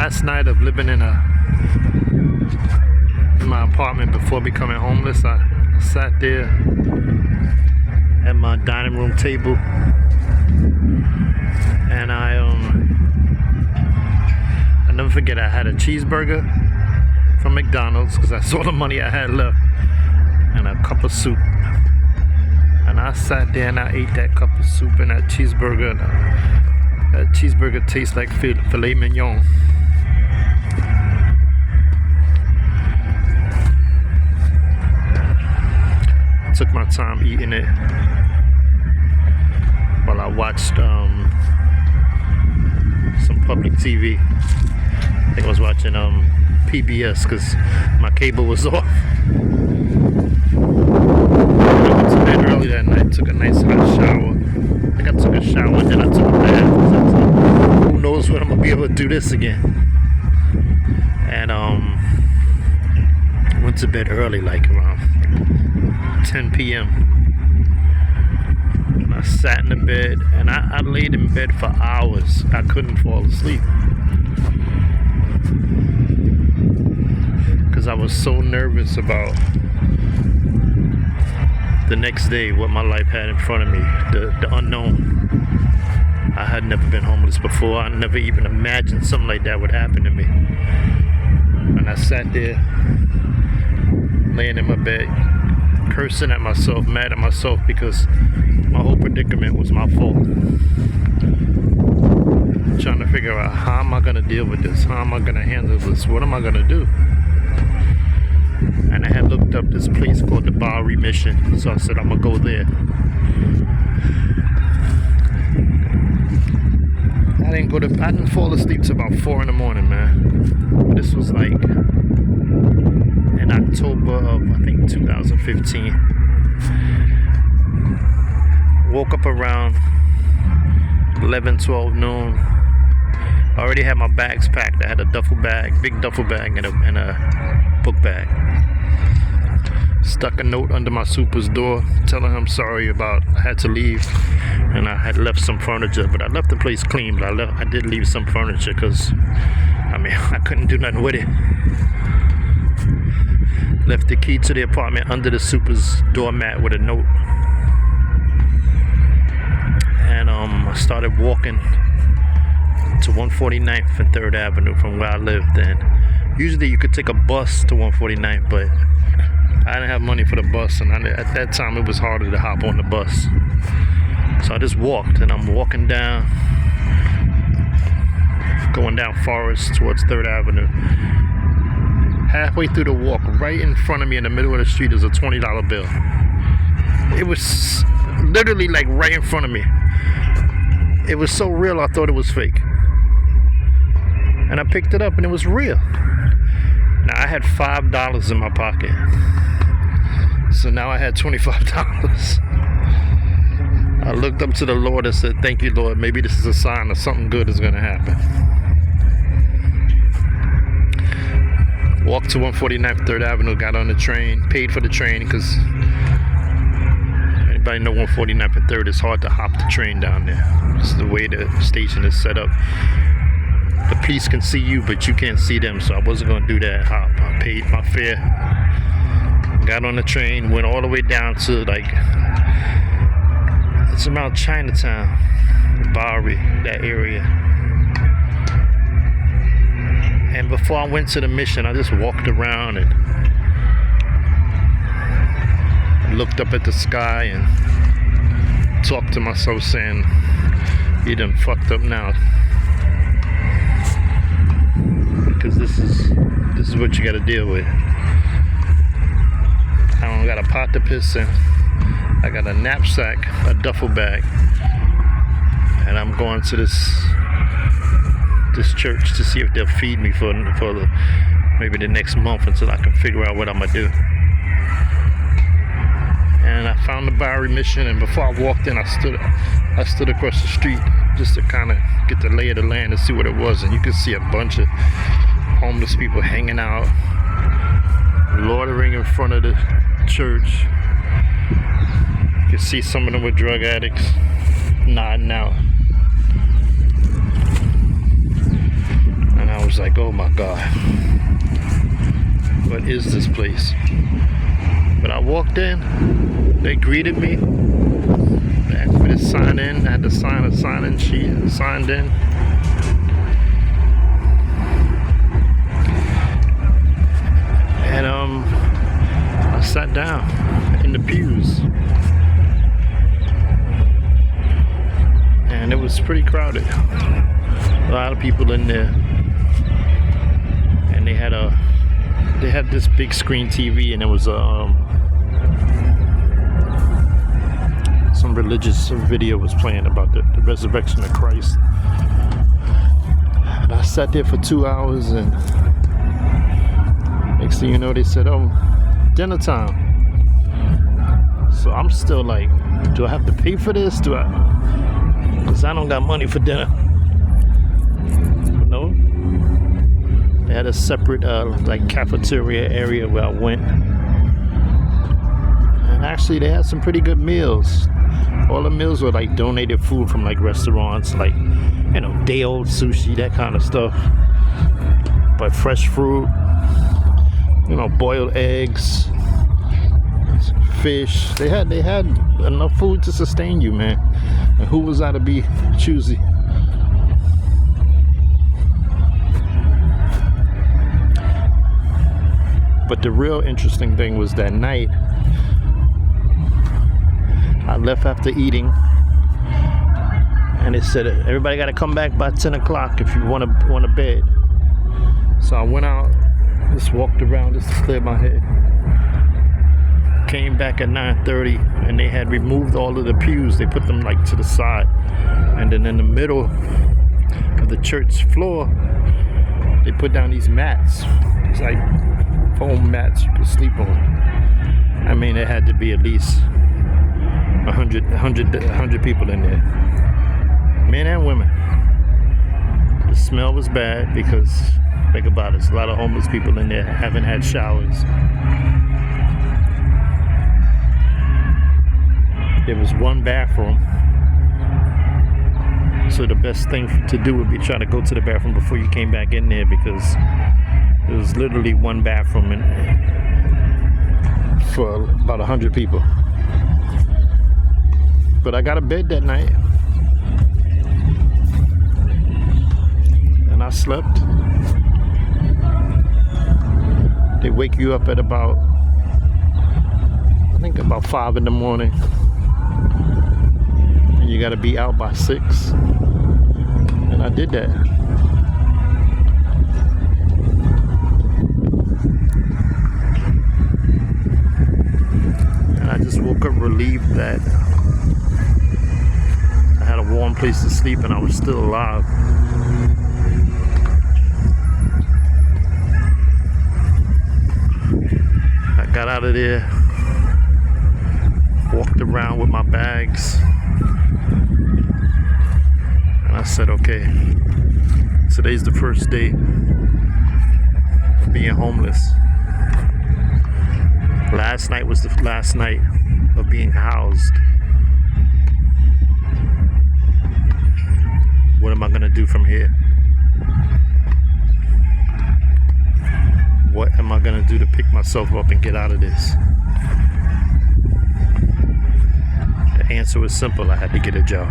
last night of living in my apartment before becoming homeless, I sat there at my dining room table and I never forget, I had a cheeseburger from McDonald's because I saw the money I had left and a cup of soup. And I sat there and I ate that cup of soup and that cheeseburger. And that cheeseburger tastes like filet mignon. I took my time eating it while I watched some public TV. I think I was watching PBS because my cable was off. I went to bed early that night, took a nice hot shower. I think I took a shower and then I took a bath. Who knows when I'm gonna be able to do this again. And went to bed early, like around 10 p.m. And I sat in the bed and I laid in bed for hours. I couldn't fall asleep because I was so nervous about the next day, what my life had in front of me, the unknown. I had never been homeless before. I never even imagined something like that would happen to me. And I sat there, laying in my bed, cursing at myself, mad at myself because my whole predicament was my fault. Trying to figure out, how am I going to deal with this? How am I going to handle this? What am I going to do? And I had looked up this place called the Bowery Mission, so I said I'm gonna go there. I didn't fall asleep till about 4 in the morning, man. This was like in October of, I think, 2015. Woke up around 11, 12 noon. I already had my bags packed. I had a duffel bag, big duffel bag, and a book bag. Stuck a note under my super's door telling him sorry about I had to leave and I had left some furniture, but I left the place clean, but I did leave some furniture because I couldn't do nothing with it. Left the key to the apartment under the super's doormat with a note. And I started walking to 149th and 3rd Avenue from where I lived. And usually you could take a bus to 149th, but I didn't have money for the bus, and at that time it was harder to hop on the bus. So I just walked, and I'm walking down, going down Forest towards 3rd Avenue. Halfway through the walk, right in front of me in the middle of the street is a $20 bill. It was literally like right in front of me. It was so real I thought it was fake. And I picked it up and it was real. Now I had $5 in my pocket. So now I had $25. I looked up to the Lord and said, thank you, Lord. Maybe this is a sign that something good is going to happen. Walked to 149th 3rd Avenue, got on the train, paid for the train because anybody know 149th and 3rd, it's hard to hop the train down there. It's the way the station is set up. The police can see you, but you can't see them, so I wasn't going to do that hop. I paid my fare, got on the train, went all the way down to it's around Chinatown, Bowery, that area. And before I went to the mission, I just walked around and looked up at the sky and talked to myself saying, you done fucked up now. Because this is what you gotta deal with. I don't got a pot to piss in. I got a knapsack, a duffel bag, and I'm going to this church to see if they'll feed me for maybe the next month until I can figure out what I'm gonna do. And I found the Bowery Mission, and before I walked in, I stood across the street just to kind of get the lay of the land and see what it was. And you could see a bunch of homeless people hanging out, loitering in front of the church. You could see some of them were drug addicts nodding out. And I was like, oh my God, what is this place? But I walked in, they greeted me, they asked me to sign in, I had to sign a sign-in sheet, and signed in. And I sat down in the pews. And it was pretty crowded. A lot of people in there. And they had this big screen TV, and it was some religious video was playing about the resurrection of Christ. And I sat there for 2 hours, and next thing you know, they said, oh, dinner time. So I'm still like, do I have to pay for this? Because I don't got money for dinner. But no. They had a separate like cafeteria area where I went. And actually they had some pretty good meals. All the meals were like donated food from like restaurants, like, you know, day-old sushi, that kind of stuff. But fresh fruit, you know, boiled eggs, fish. They had enough food to sustain you, man. And who was I to be choosy? But the real interesting thing was that night, I left after eating, and they said everybody got to come back by 10 o'clock if you want to bed. So I went out, just walked around just to clear my head. Came back at 9:30, and they had removed all of the pews. They put them like to the side, and then in the middle of the church floor, they put down these mats. It's like foam mats you could sleep on. I mean, there had to be at least 100 people in there, men and women. The smell was bad because, think about it, there's a lot of homeless people in there haven't had showers. There was one bathroom, so the best thing to do would be try to go to the bathroom before you came back in there, because there was literally one bathroom for about 100 people. But I got a bed that night, and I slept. They wake you up at about 5 in the morning, and you got to be out by 6. And I did that. And I just woke up relieved that I had a warm place to sleep and I was still alive. I got out of there, walked around with my bags, and I said, okay, today's the first day of being homeless. Last night was the last night of being housed. What am I gonna do from here? What am I gonna do to pick myself up and get out of this? The answer was simple. I had to get a job.